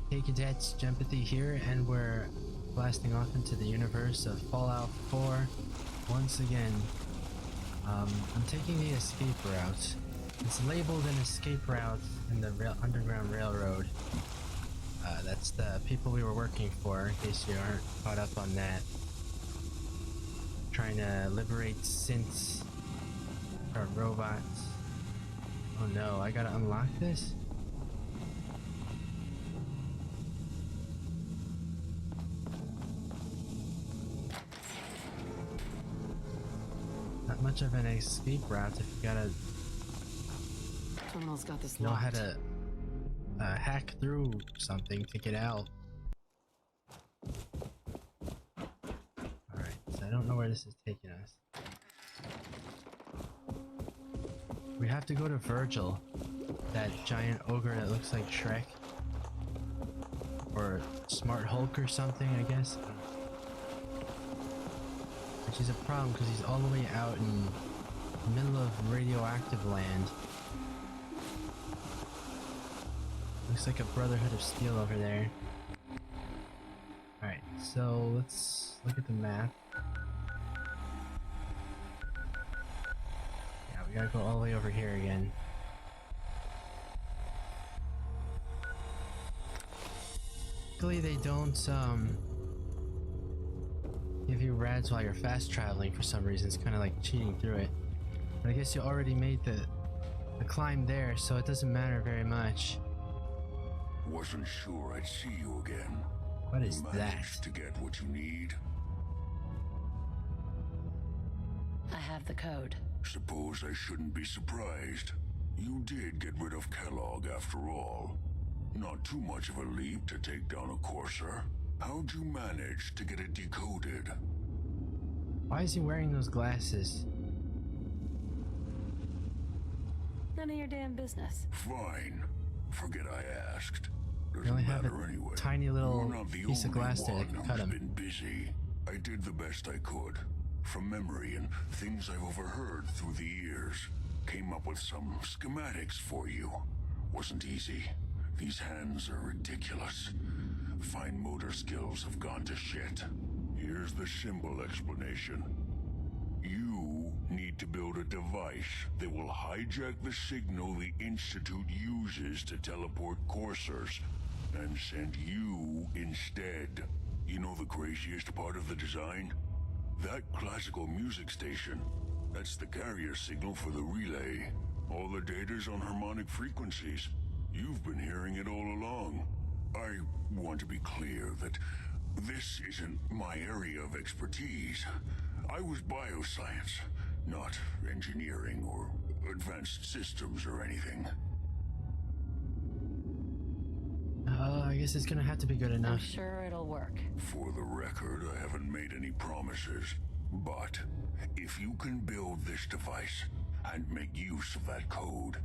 Hey cadets, Jempathy here, and we're blasting off into the universe of Fallout 4 once again. I'm taking the escape route. It's labeled an escape route in the Underground Railroad. That's the people we were working for, in case you aren't caught up on that. Trying to liberate synths, or robots. Oh no, I gotta unlock this? Not much of an escape route if you gotta Terminal's got this know locked. how to hack through something to get out. Alright, so I don't know where this is taking us. We have to go to Virgil, that giant ogre that looks like Shrek. Or Smart Hulk or something, I guess. Which is a problem because he's all the way out in the middle of radioactive land. Looks like a Brotherhood of Steel over there. Alright, so let's look at the map. Yeah, we gotta go all the way over here again. Luckily they don't give you rads while you're fast traveling for some reason. It's kind of like cheating through it. But I guess you already made the climb there, so it doesn't matter very much. Wasn't sure I'd see you again. What is Managed that? to get what you need? I have the code. Suppose I shouldn't be surprised. You did get rid of Kellogg after all. Not too much of a leap to take down a Courser. How'd you manage to get it decoded? Why is he wearing those glasses? None of your damn business. Fine. Forget I asked. You Doesn't only have matter a anyway. tiny little You're not the piece of only glass there that one can cut who's him. been busy. I did the best I could. From memory and things I've overheard through the years. Came up with some schematics for you. Wasn't easy. These hands are ridiculous. Fine motor skills have gone to shit. Here's the symbol explanation. You need to build a device that will hijack the signal the Institute uses to teleport coursers and send you instead. You know the craziest part of the design? That classical music station. That's the carrier signal for the relay. All the data's on harmonic frequencies. You've been hearing it all along. I want to be clear that this isn't my area of expertise. I was bioscience, not engineering or advanced systems or anything. I guess it's gonna have to be good I'm enough. sure it'll work. For the record, I haven't made any promises. But if you can build this device and make use of that code,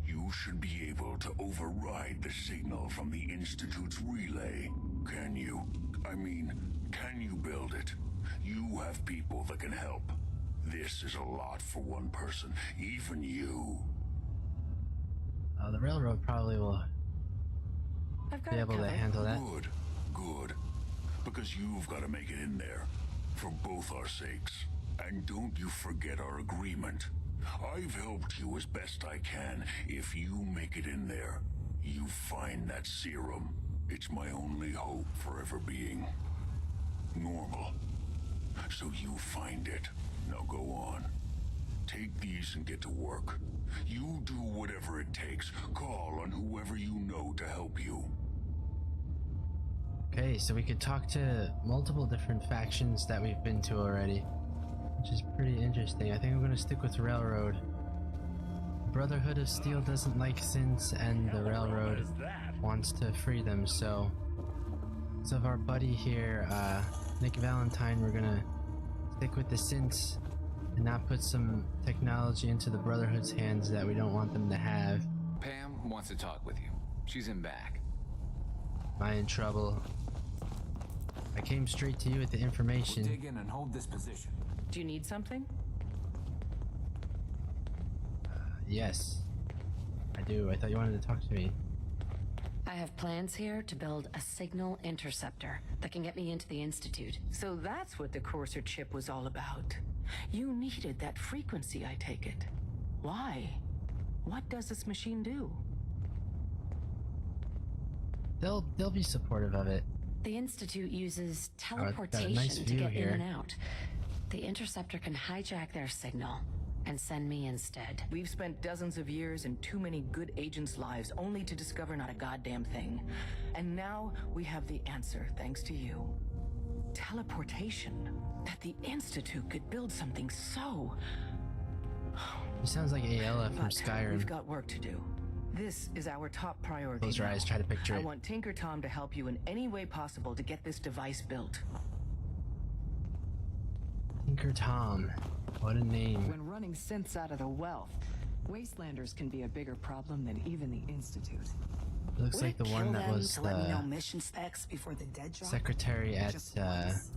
you should be able to override the signal from the Institute's relay. Can you? I mean, can you build it? You have people that can help. This is a lot for one person, even you. The railroad probably will I've got be it able to covered. handle that. Good, good. Because you've got to make it in there. For both our sakes. And don't you forget our agreement. I've helped you as best I can. If you make it in there, you find that serum. It's my only hope for ever being normal. So you find it. Now go on. Take these and get to work. You do whatever it takes. Call on whoever you know to help you. Okay, so we could talk to multiple different factions that we've been to already, which is pretty interesting. I think I'm gonna stick with Railroad. Brotherhood of Steel doesn't like synths, and the Railroad wants to free them, so of our buddy here, Nick Valentine, we're gonna stick with the synths and not put some technology into the Brotherhood's hands that we don't want them to have. Pam wants to talk with you. She's in back. Am I in trouble? I came straight to you with the information. Dig in and hold this position. Do you need something? Yes, I do. I thought you wanted to talk to me. I have plans here to build a signal interceptor that can get me into the Institute. So that's what the Courser chip was all about. You needed that frequency, I take it. Why? What does this machine do? They'll be supportive of it. The Institute uses got a teleportation nice to view get here. in and out. The interceptor can hijack their signal and send me instead. We've spent dozens of years and too many good agents' lives only to discover not a goddamn thing. And now we have the answer, thanks to you. Teleportation. That the Institute could build something so... He sounds like Ayala from But Skyrim. we've got work to do. This is our top priority. Close your now. eyes, try to picture I it. want Tinker Tom to help you in any way possible to get this device built. Tinker Tom. What a name. When running synths out of the wealth, wastelanders can be a bigger problem than even the Institute. Looks like the one that was to let me know the mission specs before the dead drop. secretary at Just once.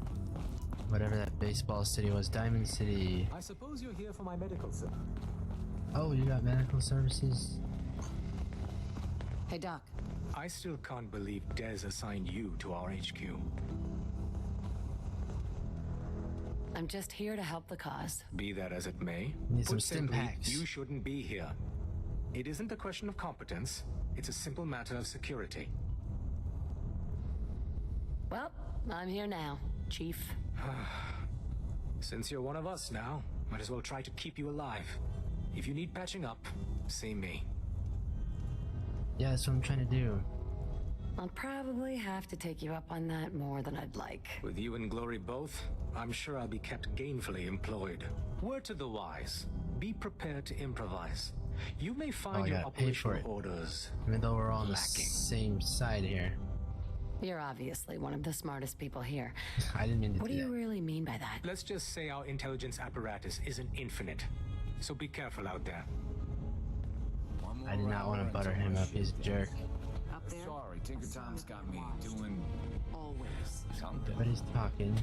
whatever that baseball city was, Diamond City. I suppose you're here for my medical service. Oh, you got medical services? Hey, Doc. I still can't believe Des assigned you to our HQ. I'm just here to help the cause. Be that as it may, Need some put stim simply, packs. you shouldn't be here. It isn't a question of competence, it's a simple matter of security. Well, I'm here now, Chief. Since you're one of us now, might as well try to keep you alive. If you need patching up, see me. Yeah, that's what I'm trying to do. I'll probably have to take you up on that more than I'd like. With you and Glory both, I'm sure I'll be kept gainfully employed. Word to the wise, be prepared to improvise. You may find I your gotta pay for operational it. orders Even though we're all on the lacking. same side here. You're obviously one of the smartest people here. I didn't mean to What do do you that. really mean by that? Let's just say our intelligence apparatus isn't infinite, so be careful out there. I did not want to butter him up, he's a jerk. Up there, Sorry, Tinker Tom's got me doing always. something. But he's talking.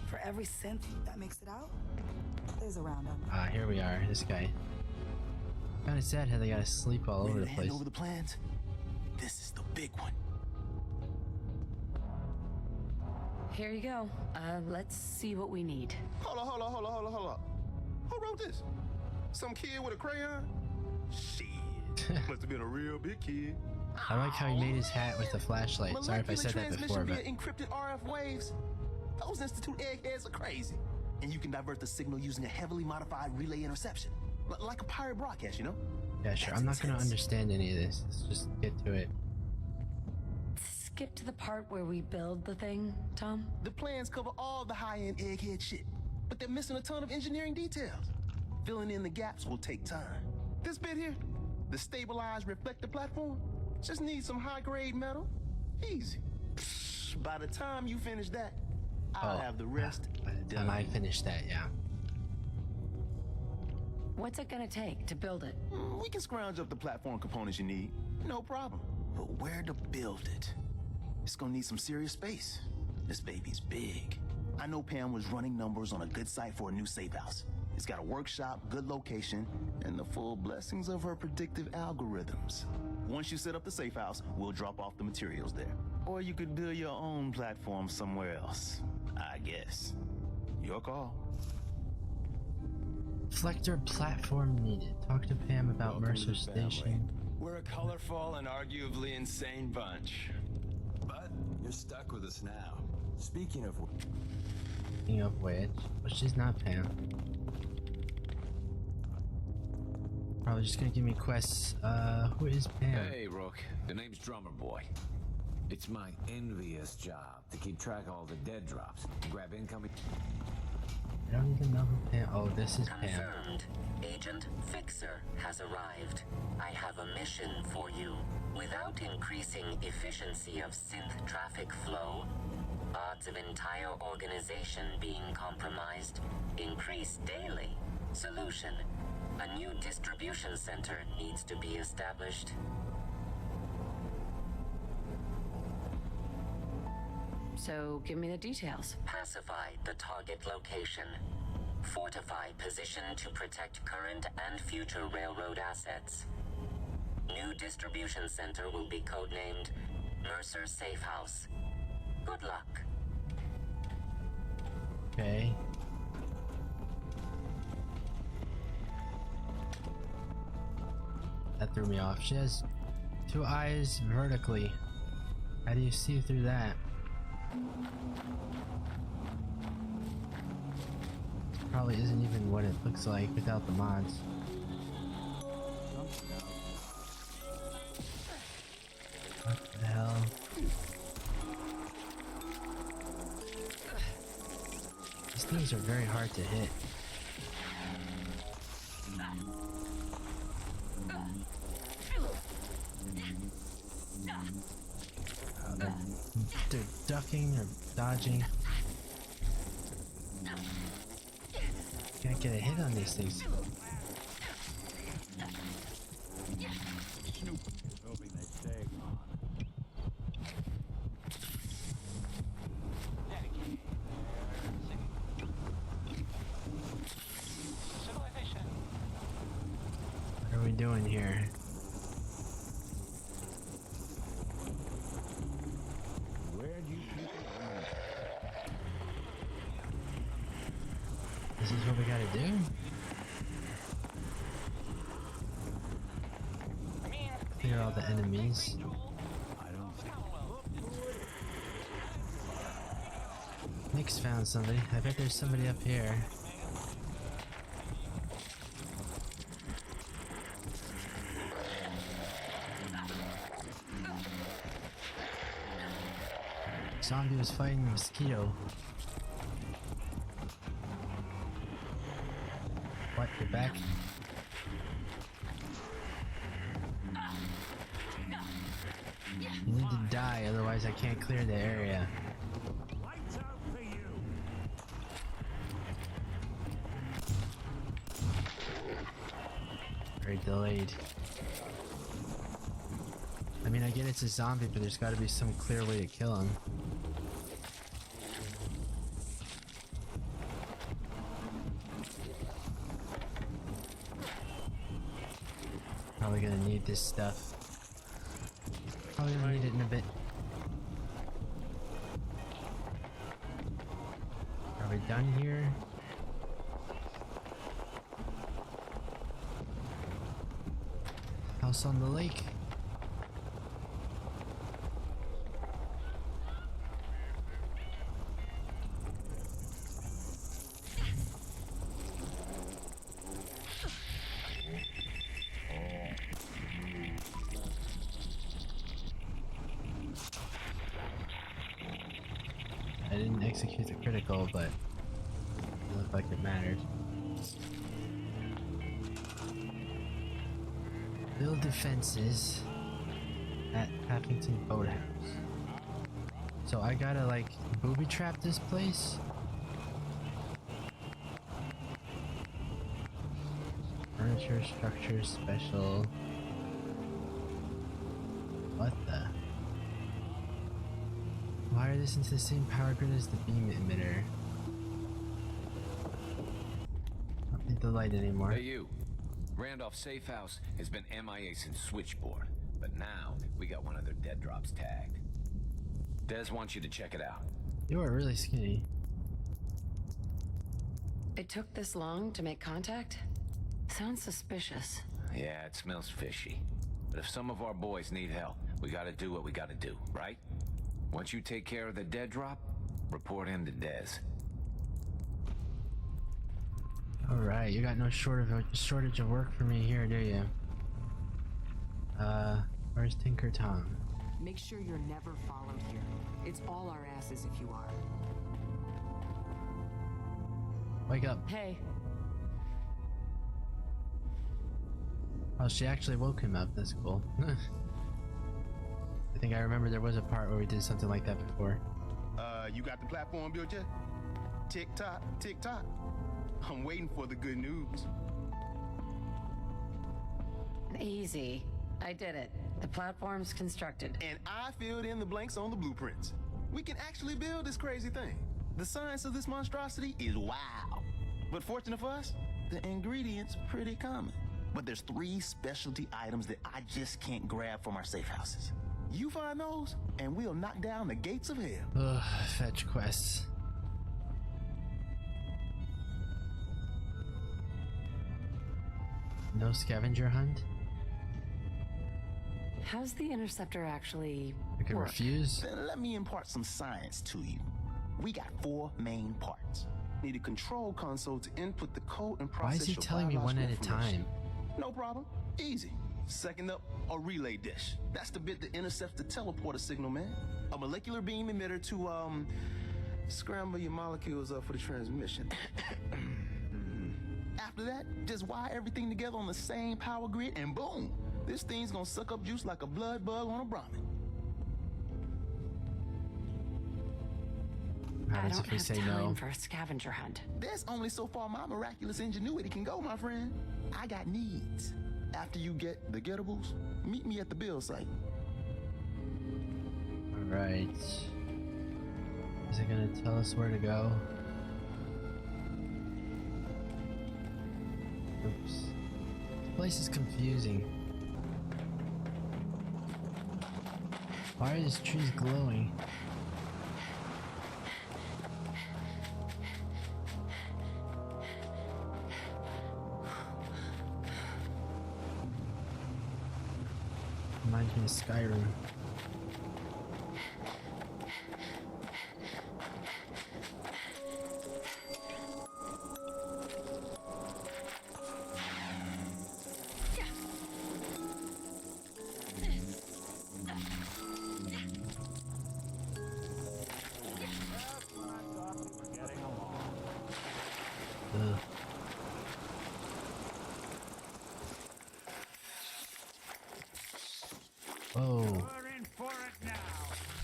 For every synth that makes it out, there's a roundup. Ah, here we are, this guy. Kinda sad how they gotta sleep all over Ready the to hand place. over the plans? This is the big one. Here you go. Let's see what we need. Hold on. Who wrote this? Some kid with a crayon? Shit. Must have been a real big kid. I like how he made his hat with the flashlight. Sorry if I said that before, but via encrypted RF waves. Those Institute eggheads are crazy. And you can divert the signal using a heavily modified relay interception. Like a pirate broadcast, you know? yeah, sure. That's I'm not gonna intense. understand any of this. Let's just get to it. Skip to the part where we build the thing, Tom. The plans cover all the high-end egghead shit, but they're missing a ton of engineering details. Filling in the gaps will take time. This bit here, the stabilized reflector platform, just needs some high-grade metal. Easy. Psh, by the time you finish that, I'll have the rest By the time done. I finish that, yeah. What's it gonna take to build it? We can scrounge up the platform components you need, no problem. But where to build it? It's gonna need some serious space. This baby's big. I know Pam was running numbers on a good site for a new safe house. It's got a workshop, good location, and the full blessings of her predictive algorithms. Once you set up the safe house, we'll drop off the materials there. Or you could build your own platform somewhere else, I guess. Your call. Flector platform needed. Talk to Pam about Mercer Station. We're a colorful and arguably insane bunch. But you're stuck with us now. Speaking of which, Speaking of which, but she's not Pam. Probably just gonna give me quests. Who is Pam? Hey, Rook. The name's Drummer Boy. It's my envious job to keep track of all the dead drops, grab incoming. I don't even know who Pam. Oh, this is Pam. Confirmed. Agent Fixer has arrived. I have a mission for you. Without increasing efficiency of synth traffic flow, odds of entire organization being compromised increase daily. Solution: a new distribution center needs to be established. So give me the details. Pacify the target location. Fortify position to protect current and future railroad assets. New distribution center will be codenamed Mercer Safe House. Good luck. Okay. That threw me off. She has 2 eyes vertically. How do you see through that? Probably isn't even what it looks like without the mods. What the hell? These things are very hard to hit. They're ducking or dodging. Can't get a hit on these things. Hoping they stay gone. What are we doing here? Where'd you people go? This is what we gotta do? Clear all the enemies. Nick's found somebody. I bet there's somebody up here. Zombie was fighting a mosquito. What? You're back? You need to die, otherwise I can't clear the area. Lights out for you. Very delayed. I mean, I get it's a zombie, but there's gotta be some clear way to kill him. Probably gonna need this stuff. Probably gonna need it in a bit. Are we done here? House on the lake. I didn't execute the critical, but it looked like it mattered. Build defenses at Paffington Boathouse. So I gotta like booby trap this place? Furniture, structure, special. What the? Wire this into the same power grid as the beam emitter. Don't need the light anymore. Hey you. Randolph Safe House has been MIA since Switchboard, but now we got one of their dead drops tagged. Des wants you to check it out. You are really skinny. It took this long to make contact? Sounds suspicious. Yeah, it smells fishy. But if some of our boys need help, we gotta do what we gotta do, right? Once you take care of the dead drop, report him to Des. Alright, you got no shortage of work for me here, do you? Where's Tinker Tom? Make sure you're never followed here. It's all our asses if you are. Wake up. Hey, Oh, she actually woke him up. That's cool. I think I remember there was a part where we did something like that before. You got the platform built yet? Tick tock, tick tock. I'm waiting for the good news. easy. I did it. The platform's constructed. And I filled in the blanks on the blueprints. We can actually build this crazy thing. The science of this monstrosity is wow. But fortunate for us, the ingredients pretty common. But there's 3 specialty items that I just can't grab from our safe houses. You find those, and we'll knock down the gates of hell. Ugh, fetch quests. No scavenger hunt? How's the interceptor actually I can work? refuse? Then let me impart some science to you. We got 4 main parts. Need a control console to input the code and process. Why is he your telling me one at a biological information. time? No problem. Easy. Second up, a relay dish. That's the bit that intercepts the teleporter signal, man. A molecular beam emitter to, scramble your molecules up for the transmission. After that, just wire everything together on the same power grid, and boom! This thing's gonna suck up juice like a blood bug on a Brahmin. I If don't we have say time no. for a scavenger hunt. There's only so far my miraculous ingenuity can go, my friend. I got needs. After you get the gettables, meet me at the build site. Alright. Is it gonna tell us where to go? Oops. This place is confusing. Why are these trees glowing? Reminds me of Skyrim. Ugh. Whoa.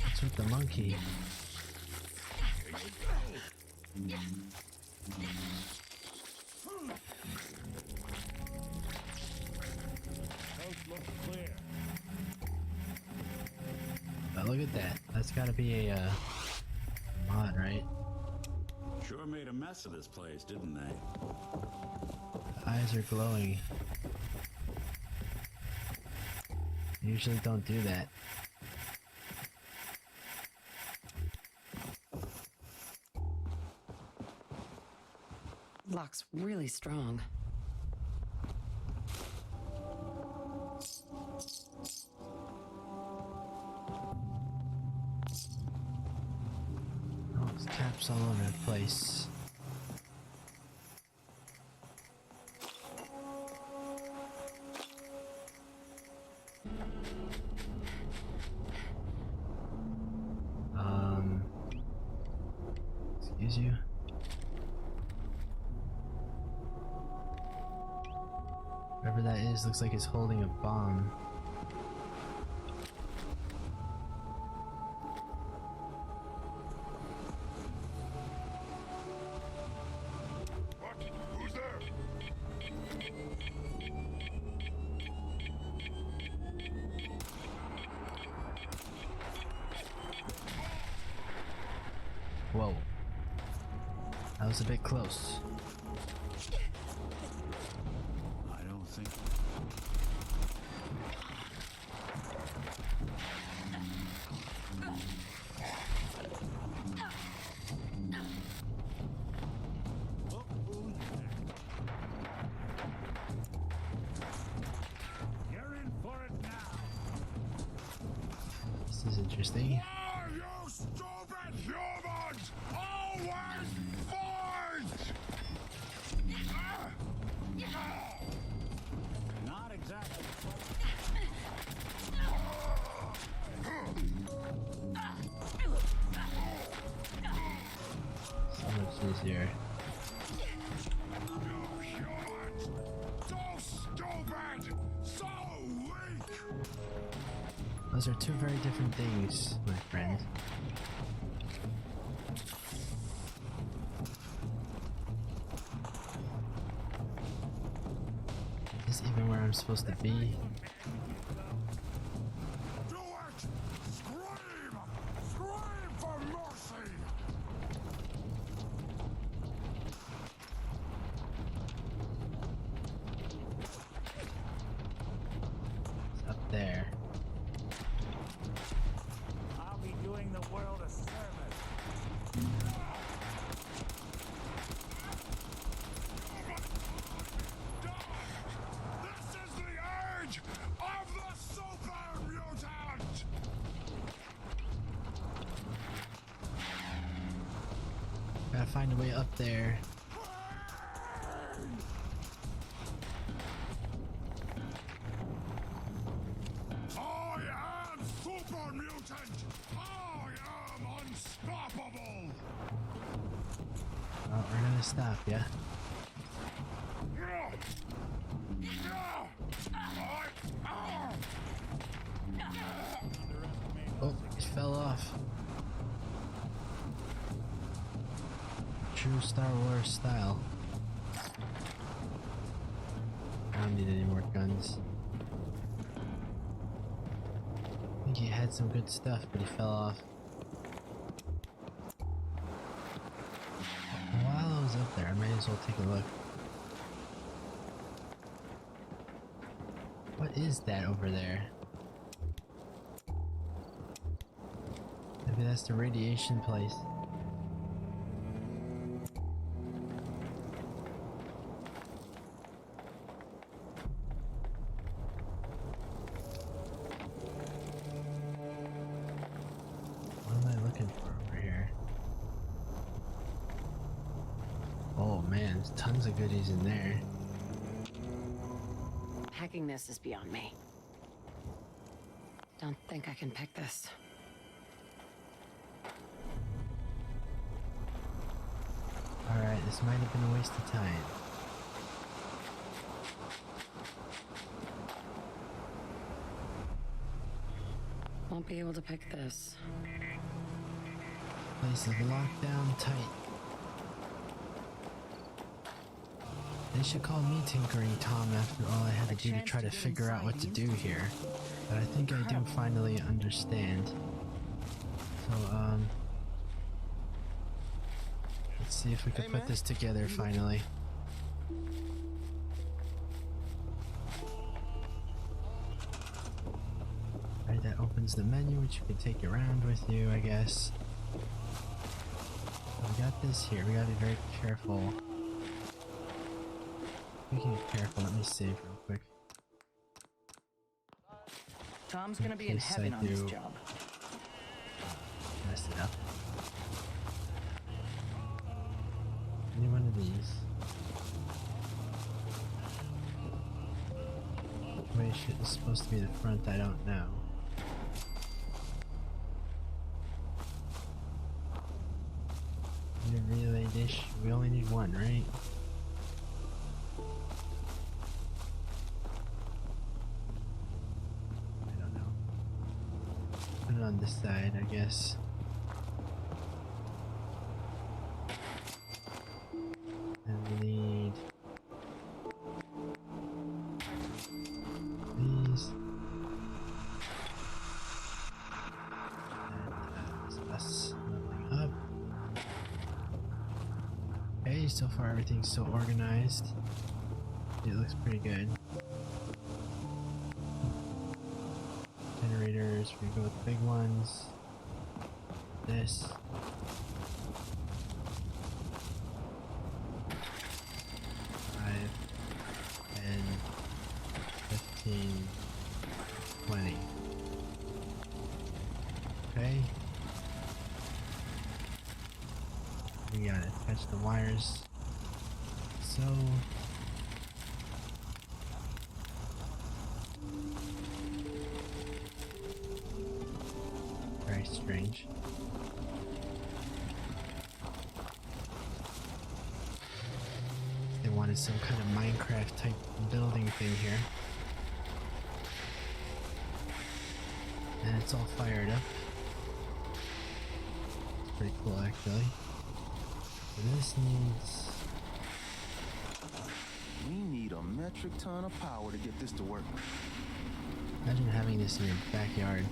What's with the monkey? Oh, look at that. That's gotta be a mod, right? Sure made a mess of this place, didn't they? The eyes are glowing. Usually don't do that. Lock's really strong. Oh, there's caps all over the place. Excuse you. Whatever that is, looks like it's holding a bomb. What? Who's there? Whoa. That was a bit close. I don't think. You're in for it now. This is interesting. Why, you stupid humans! Always fight! Not exactly. So much easier. You humans! So stupid! So weak! Those are two very different things, my friend. Is this even where I'm supposed to be? Do it! Scream! Scream for mercy! find a way up there. I am super mutant! I am unstoppable! Oh, we're gonna stop, yeah? Oh, it fell off. True Star Wars style. I don't need any more guns. I think he had some good stuff, but he fell off. While I was up there, I might as well take a look. What is that over there? Maybe that's the radiation place. What am I looking for over here? Oh man, there's tons of goodies in there. Hacking this is beyond me. Don't think I can pick this. Alright, this might have been a waste of time. Won't be able to pick this. Place is locked down tight. They should call me Tinkering Tom after all I had to do to try to figure out what to do here. But I think I do finally understand. So, let's see if we can put this together finally. Alright, that opens the menu, which you can take around with you, I guess. So we got this here, we gotta be very careful. Speaking of careful, let me save real quick. Tom's gonna be in heaven on this job. Messed it up. Any one of these. Which way shit is supposed to be the front, I don't know. Need a relay dish. We only need one, right? On this side, I guess. And we need these. And this is us leveling up. Okay, so far everything's so organized. It looks pretty good. Generators, we go with the big ones. This. 5, 10, 15, 20. Okay. We gotta attach the wires. So. Very strange. They wanted some kind of Minecraft type building thing here. And it's all fired up. It's pretty cool actually. And this needs... We need a metric ton of power to get this to work. Imagine having this in your backyard.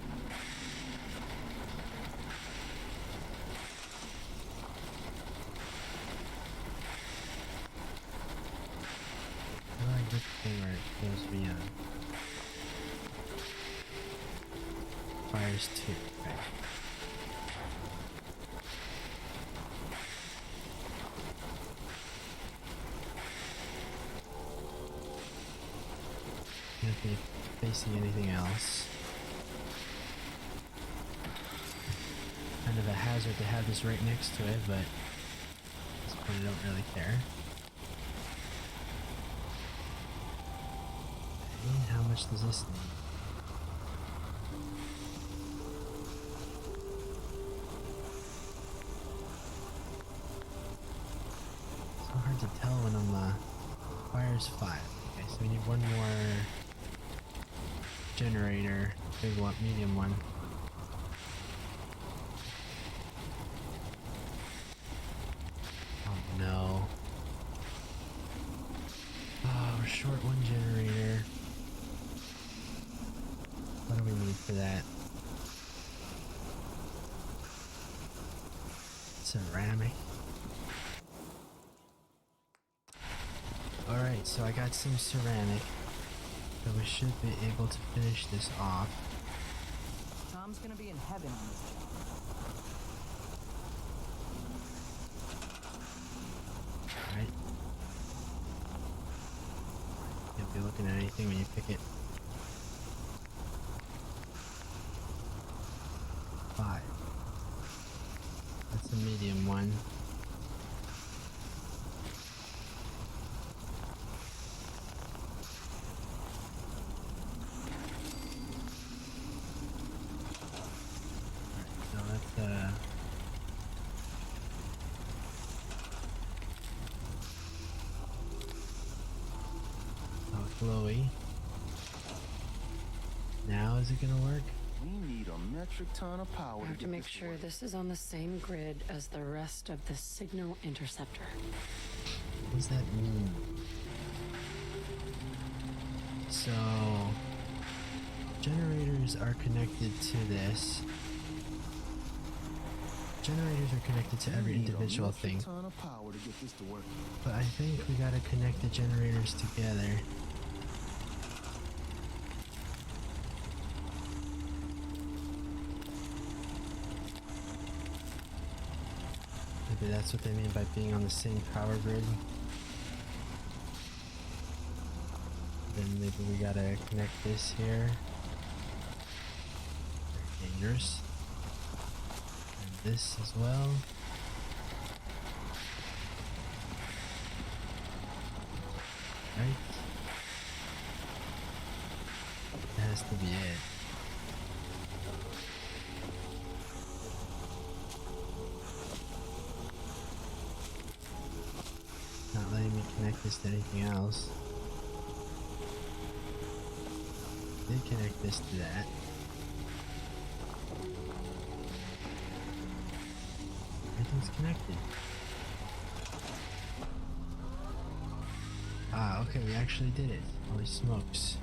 I like this thing where it goes beyond. Fires 2. Okay. Can't be facing anything else. Kind of a hazard to have this right next to it, but point, I don't really care. Okay, how much does this need? So hard to tell when I'm requires 5. Okay, so we need one more generator, big one, medium one. Oh no. Oh, we're short one generator. What do we need for that? Ceramic. Alright, so I got some ceramic. So we should be able to finish this off. Tom's gonna be in heaven on this job. Alright. Can't be looking at anything when you pick it. 5. That's a medium one. Glowy. Now is it gonna work? We need a metric ton of power. I have to make sure this is on the same grid as the rest of the signal interceptor. What does that mean? So generators are connected to this. Generators are connected to every individual thing. But I think we gotta connect the generators together. Maybe that's what they mean by being on the same power grid. Then maybe we gotta connect this here. Very dangerous. And this as well. Right? That has to be it. Not letting me connect this to anything else. Did connect this to that. Everything's connected. Ah, okay, we actually did it. Holy smokes.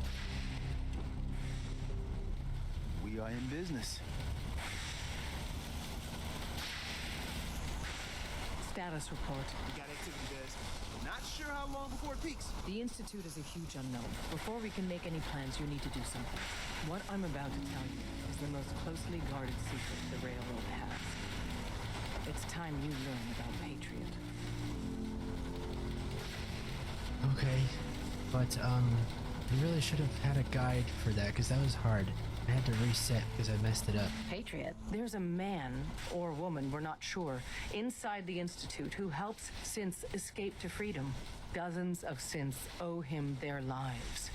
We are in business. Status report. We got activity, guys. Not sure how long before it peaks. The Institute is a huge unknown. Before we can make any plans, you need to do something. What I'm about to tell you is the most closely guarded secret the Railroad has. It's time you learn about Patriot. Okay, but you really should have had a guide for that, because that was hard. I had to reset because I messed it up. Patriot? There's a man, or woman, we're not sure, inside the Institute who helps synths escape to freedom. Dozens of synths owe him their lives.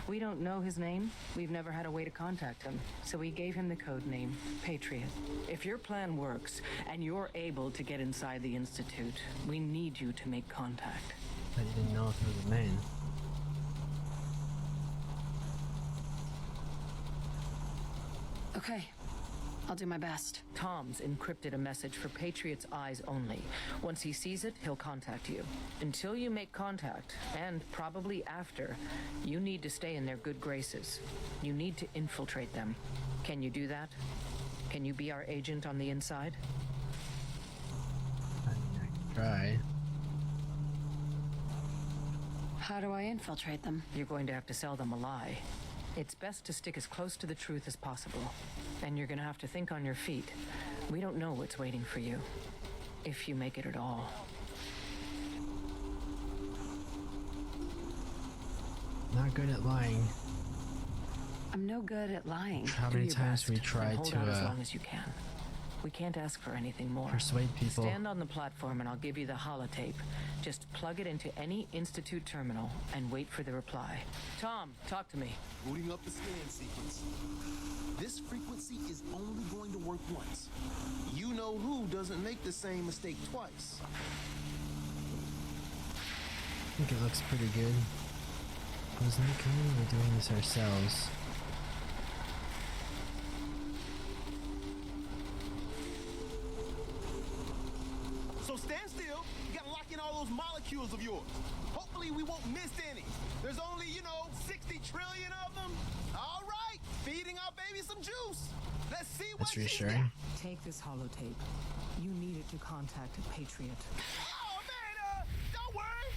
We don't know his name. We've never had a way to contact him. So we gave him the code name, Patriot. If your plan works, and you're able to get inside the Institute, we need you to make contact. But you didn't know if it was a man. Okay, I'll do my best. Tom's encrypted a message for Patriot's eyes only. Once he sees it, he'll contact you. Until you make contact, and probably after, you need to stay in their good graces. You need to infiltrate them. Can you do that? Can you be our agent on the inside? I mean, I can try. How do I infiltrate them? You're going to have to sell them a lie. It's best to stick as close to the truth as possible. And you're gonna have to think on your feet. We don't know what's waiting for you. If you make it at all. Not good at lying. I'm no good at lying. How many times we tried hold to out as long as you can. We can't ask for anything more. Persuade people. Stand on the platform and I'll give you the holotape. Just plug it into any Institute terminal and wait for the reply. Tom, talk to me. Booting up the scan sequence. This frequency is only going to work once. You know who doesn't make the same mistake twice. I think it looks pretty good. Wasn't it coming? We're doing this ourselves. So stand still. You gotta lock in all those molecules of yours. Hopefully we won't miss any. There's only, 60 trillion of them. All right, feeding our baby some juice. Let's see what That's reassuring. Take this holotape. You need it to contact Patriot. Oh man, don't worry.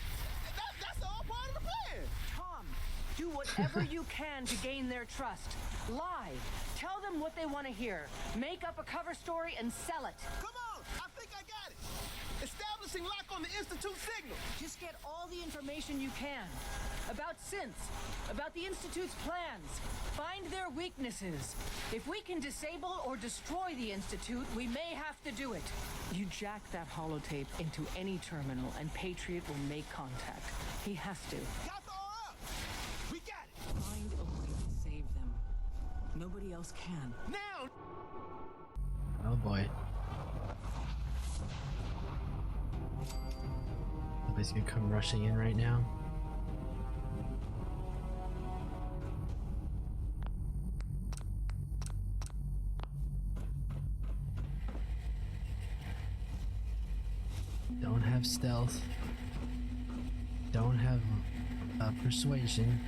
That's all part of the plan. Tom, do whatever you can to gain their trust. Lie. Tell them what they want to hear. Make up a cover story and sell it. Come on, I think I got it. Establishing lock on the Institute signal. Just get all the information you can. About synths, about the Institute's plans. Find their weaknesses. If we can disable or destroy the Institute, we may have to do it. You jack that holotape into any terminal and Patriot will make contact. He has to. Got the all up. We got it. Find a way to save them. Nobody else can. Now. Oh boy. Somebody's gonna come rushing in right now. Don't have stealth. Don't have persuasion.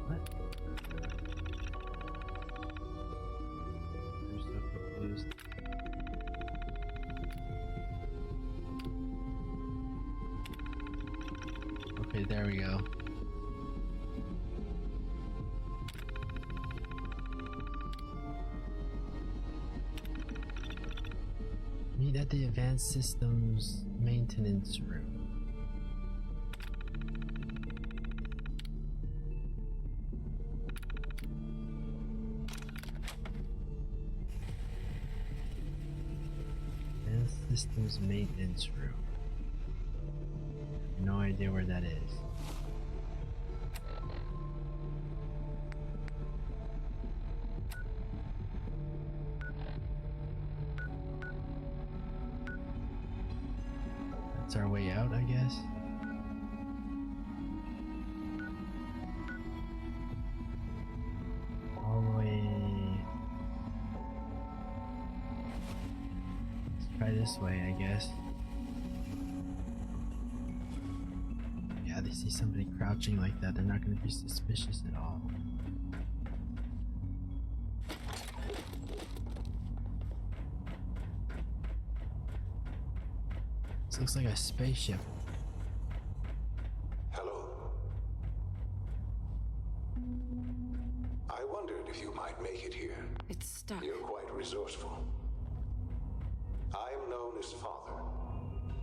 What? I'm so confused. Okay, there we go. Meet at the Advanced Systems Maintenance Room. Advanced Systems Maintenance Room. No idea where that is. That's our way out, I guess. All the way. Let's try this way, I guess. Yeah, they see somebody crouching like that, they're not going to be suspicious at all. This looks like a spaceship. Hello. I wondered if you might make it here. It's stuck. You're quite resourceful. I am known as Father.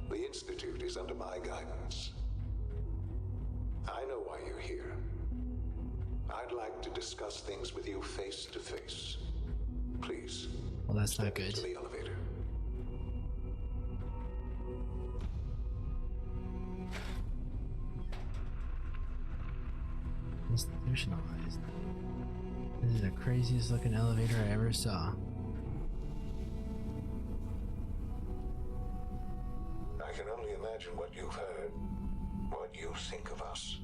The Institute is under my guidance. I know why you're here. I'd like to discuss things with you face to face. Please. Well, that's not step good. into the elevator. Institutionalized. This is the craziest looking elevator I ever saw. I can only imagine what you've heard, what you think of us.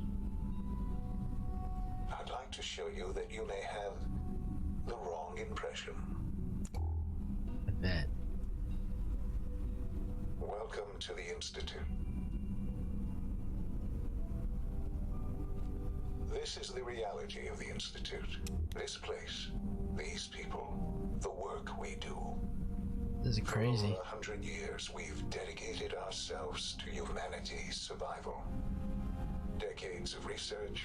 I'd like to show you that you may have the wrong impression. I bet. Welcome to the Institute. This is the reality of the Institute. This place, these people, the work we do. This is crazy. For over 100 years, we've dedicated ourselves to humanity's survival. Decades of research,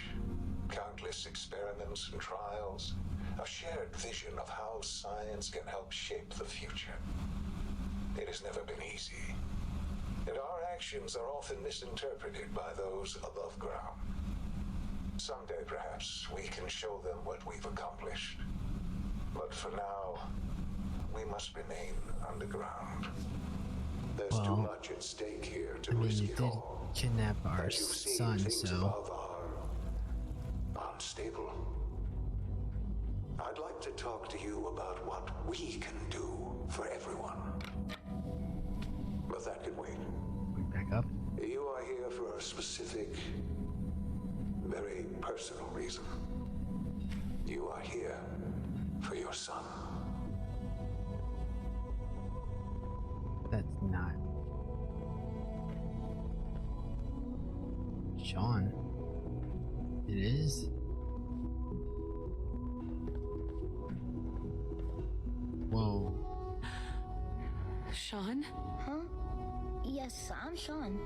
countless experiments and trials, a shared vision of how science can help shape the future. It has never been easy, and our actions are often misinterpreted by those above ground. Someday, perhaps, we can show them what we've accomplished. But for now, we must remain underground. There's too much at stake here to risk it all. Kidnap our son, so above are unstable. I'd like to talk to you about what we can do for everyone. But that can wait. Back up. You are here for a specific, very personal reason. You are here for your son. That's not Shaun. It is. Whoa. Shaun? Huh? Yes, I'm Shaun.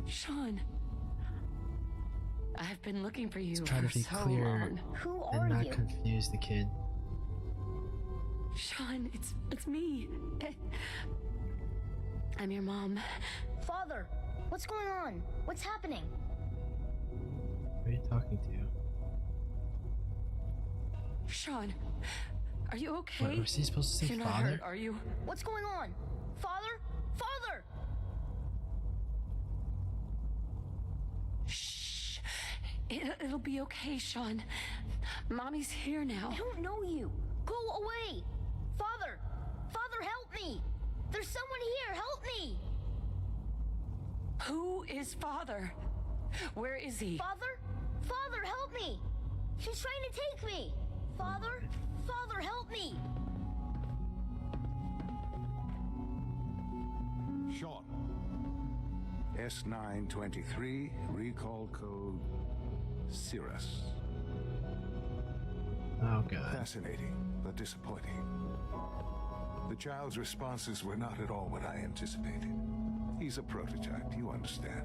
Shaun. I've been looking for you Let's try to be so clear long. Who and are not you? confuse the kid. Shaun, it's me. I'm your mom. Father, what's going on? What's happening? Who are you talking to? Shaun, are you okay? What, was he supposed to say You're not father? hurt, are you? What's going on? Father? Father! Shh. It'll be okay, Shaun. Mommy's here now. I don't know you. Go away! Father! Father, help me! There's someone here! Help me! Who is Father? Where is he? Father? Father, help me! She's trying to take me! Father? Father, help me! Shaun. S923, recall code Cirrus. Oh god. Fascinating, but disappointing. The child's responses were not at all what I anticipated. He's a prototype, you understand.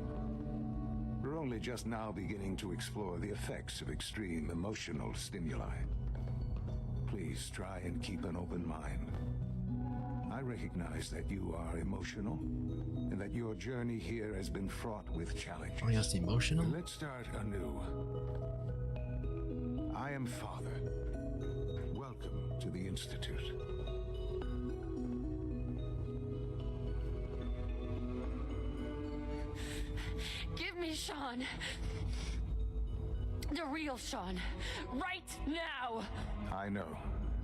We're only just now beginning to explore the effects of extreme emotional stimuli. Please try and keep an open mind. I recognize that you are emotional, and that your journey here has been fraught with challenges. Oh, yes, emotional? Let's start anew. I am Father. Welcome to the Institute. Give me Shaun. The real Shaun. Right now. I know.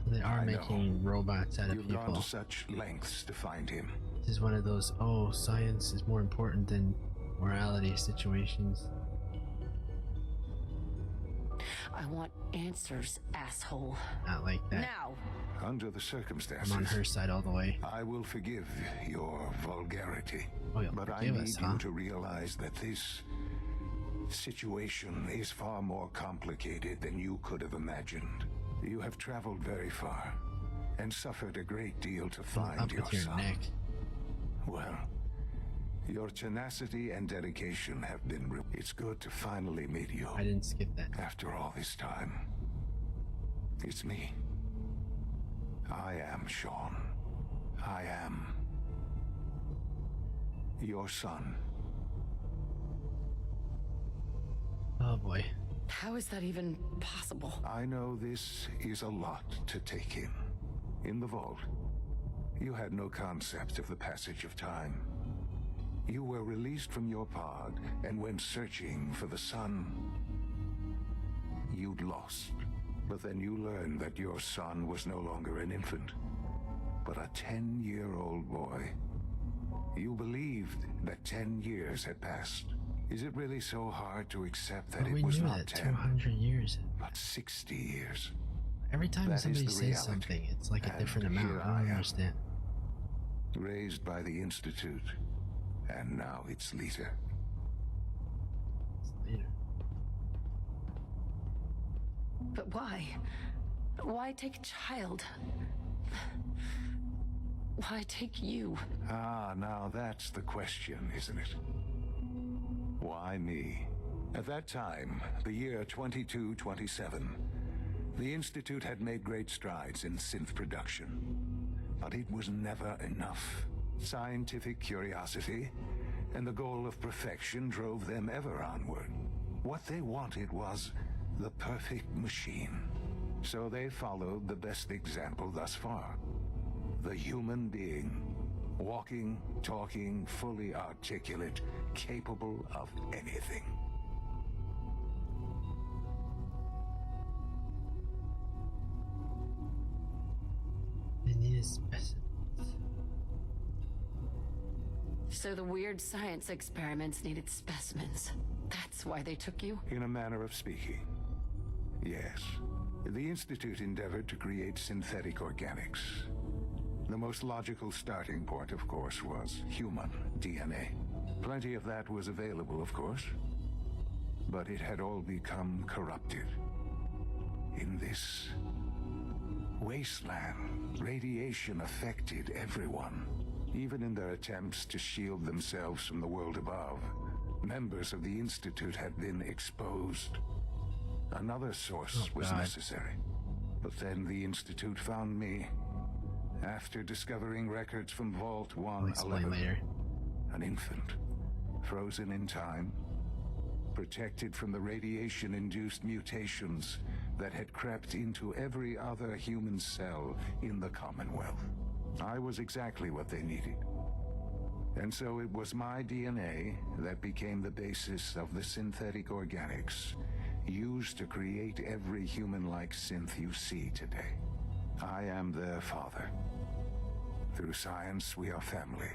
They are making robots out of You've gone people. to such lengths to find him. This is one of those, oh, science is more important than morality situations. I want answers, asshole. Not like that. Now. Under the circumstances, I'm on her side all the way. I will forgive your vulgarity. Oh, you'll but I forgive need us, you huh? to realize that this situation is far more complicated than you could have imagined. You have traveled very far and suffered a great deal to find Up your with your son. neck. Well, your tenacity and dedication have been it's good to finally meet you. I didn't skip that. After all this time, it's me. I am Shaun. I am your son. Oh boy. How is that even possible? I know this is a lot to take in. In the vault, you had no concept of the passage of time. You were released from your pod and went searching for the sun. You'd lost. But then you learned that your son was no longer an infant, but a 10-year-old boy. You believed that 10 years had passed. Is it really so hard to accept that But we it was knew not that 10, 200 years. but 60 years? Every time That is somebody the says reality. something, it's like a And different amount. here I don't I am. understand. Raised by the Institute, and now its leader. But why? Why take a child? Why take you? Ah, now that's the question, isn't it? Why me? At that time, the year 2227, the Institute had made great strides in synth production. But it was never enough. Scientific curiosity and the goal of perfection drove them ever onward. What they wanted was the perfect machine. So they followed the best example thus far. The human being. Walking, talking, fully articulate, capable of anything. They needed specimens. So the weird science experiments needed specimens. That's why they took you? In a manner of speaking. Yes. The Institute endeavored to create synthetic organics. The most logical starting point, of course, was human DNA. Plenty of that was available, of course. But it had all become corrupted. In this wasteland, radiation affected everyone. Even in their attempts to shield themselves from the world above, members of the Institute had been exposed. Another source was necessary. But then the Institute found me. After discovering records from Vault 111, an infant, frozen in time, protected from the radiation-induced mutations that had crept into every other human cell in the Commonwealth. I was exactly what they needed. And so it was my DNA that became the basis of the synthetic organics used to create every human-like synth you see today. I am their father. Through science, we are family.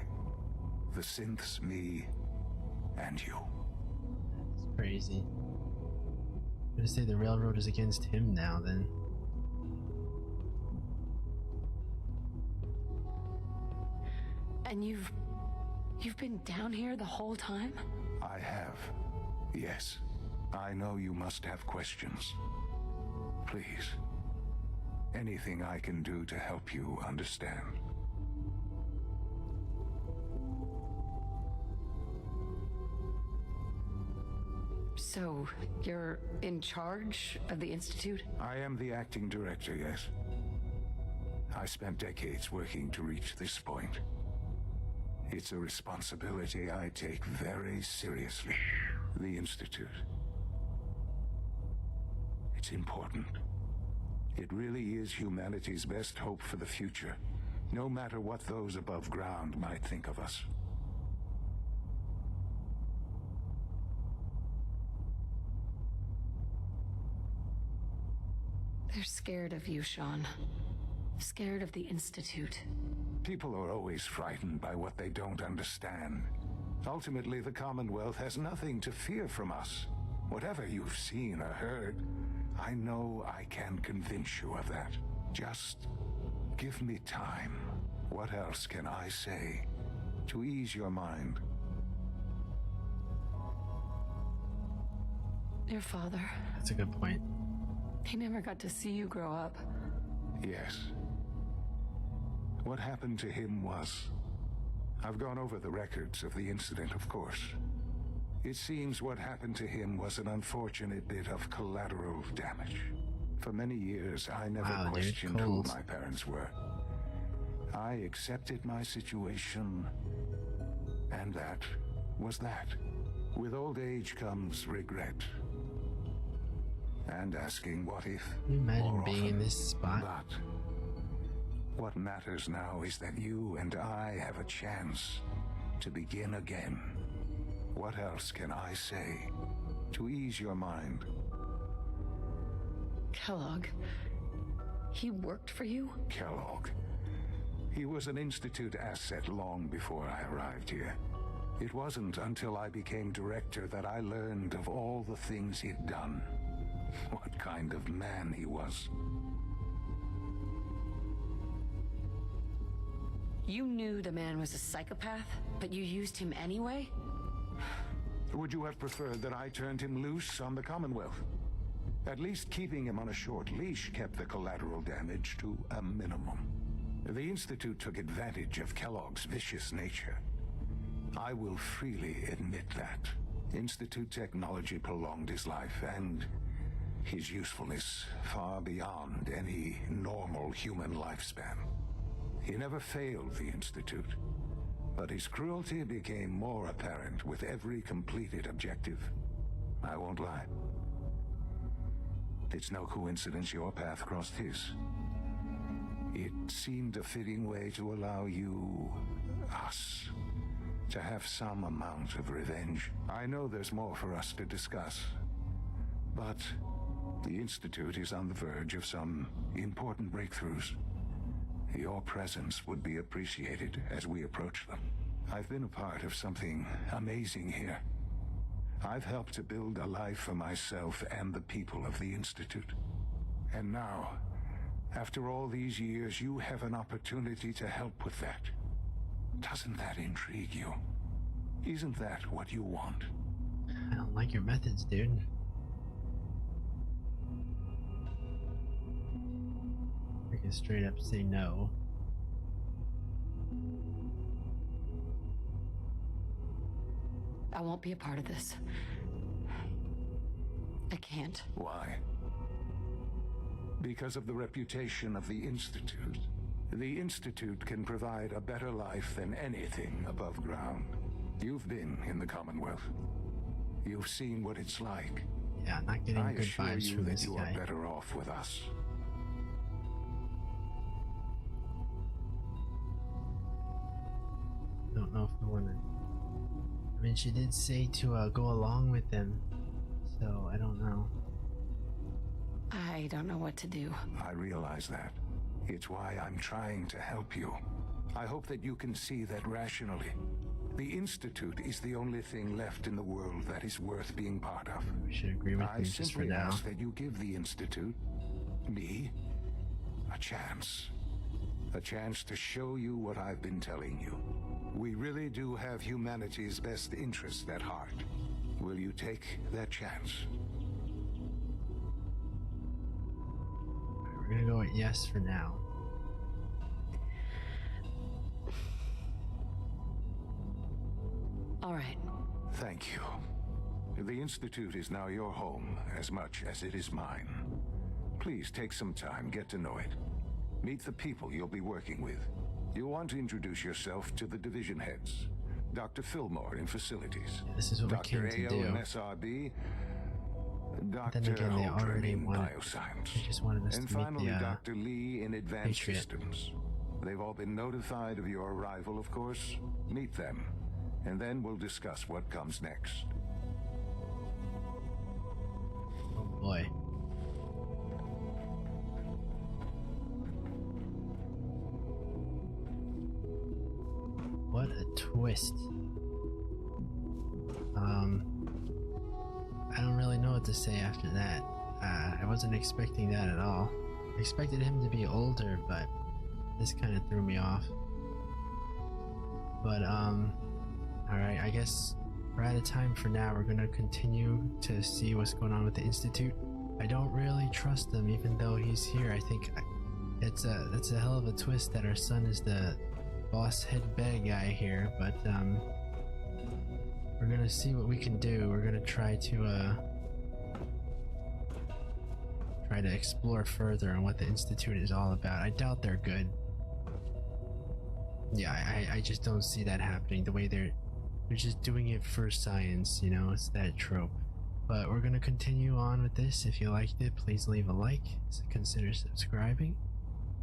The synths, me, and you. It's crazy. I'm gonna say the railroad is against him now, then. And you've been down here the whole time? I have. Yes. I know you must have questions. Please. Anything I can do to help you understand. So, you're in charge of the Institute? I am the acting director, yes. I spent decades working to reach this point. It's a responsibility I take very seriously. The Institute. It's important. It really is humanity's best hope for the future, no matter what those above ground might think of us. They're scared of you, Shaun. Scared of the Institute. People are always frightened by what they don't understand. Ultimately, the Commonwealth has nothing to fear from us. Whatever you've seen or heard, I know I can convince you of that. Just give me time. What else can I say to ease your mind? Your father. That's a good point. He never got to see you grow up. Yes. What happened to him was... I've gone over the records of the incident, of course. It seems what happened to him was an unfortunate bit of collateral damage. For many years, I never questioned who my parents were. I accepted my situation, and that was that. With old age comes regret. And asking what if. Can you imagine being in this spot? But what matters now is that you and I have a chance to begin again. What else can I say to ease your mind? Kellogg. He worked for you? Kellogg. He was an Institute asset long before I arrived here. It wasn't until I became director that I learned of all the things he'd done. What kind of man he was. You knew the man was a psychopath, but you used him anyway? Would you have preferred that I turned him loose on the Commonwealth? At least keeping him on a short leash kept the collateral damage to a minimum. The Institute took advantage of Kellogg's vicious nature. I will freely admit that. Institute technology prolonged his life and his usefulness far beyond any normal human lifespan. He never failed the Institute, but his cruelty became more apparent with every completed objective. I won't lie. It's no coincidence your path crossed his. It seemed a fitting way to allow you, us, to have some amount of revenge. I know there's more for us to discuss, but the Institute is on the verge of some important breakthroughs. Your presence would be appreciated as we approach them. I've been a part of something amazing here. I've helped to build a life for myself and the people of the Institute. And now, after all these years, you have an opportunity to help with that. Doesn't that intrigue you? Isn't that what you want? I don't like your methods, dude. I can straight up say no. I won't be a part of this. I can't. Why? Because of the reputation of the Institute. The Institute can provide a better life than anything above ground. You've been in the Commonwealth. You've seen what it's like. Yeah, I'm not getting good vibes from this you guy. are better off with us. Don't know if I want to. I mean, she did say to go along with them, so I don't know. I don't know what to do. I realize that. It's why I'm trying to help you. I hope that you can see that rationally. The Institute is the only thing left in the world that is worth being part of. We should agree with me just for simply now. ask that you give the Institute, me, a chance. A chance to show you what I've been telling you. We really do have humanity's best interest at heart. Will you take that chance? We're gonna go with yes for now. All right. Thank you. The Institute is now your home as much as it is mine. Please take some time, get to know it. Meet the people you'll be working with. You'll want to introduce yourself to the division heads. Dr. Fillmore in facilities. This is what Dr. we came to Ao do. in SRB. Dr. Then again, they Holdren already in wanted. bioscience. They just wanted us And to meet finally, the Dr. Lee in advanced Patriot. systems. They've all been notified of your arrival, of course. Meet them, and then we'll discuss what comes next. Oh boy. What a twist. I don't really know what to say after that. I wasn't expecting that at all. I expected him to be older, but this kind of threw me off. But, alright, I guess we're out of time for now. We're gonna continue to see what's going on with the Institute. I don't really trust him, even though he's here. I think it's a hell of a twist that our son is the boss head bad guy here, but, we're gonna see what we can do. We're gonna try to explore further on what the Institute is all about. I doubt they're good. Yeah, I just don't see that happening. The way they're just doing it for science, you know, it's that trope. But we're gonna continue on with this. If you liked it, please leave a like, consider subscribing,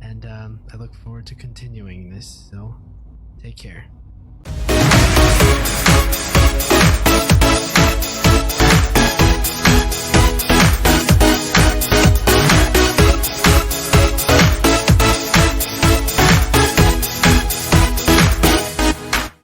and I look forward to continuing this, so take care.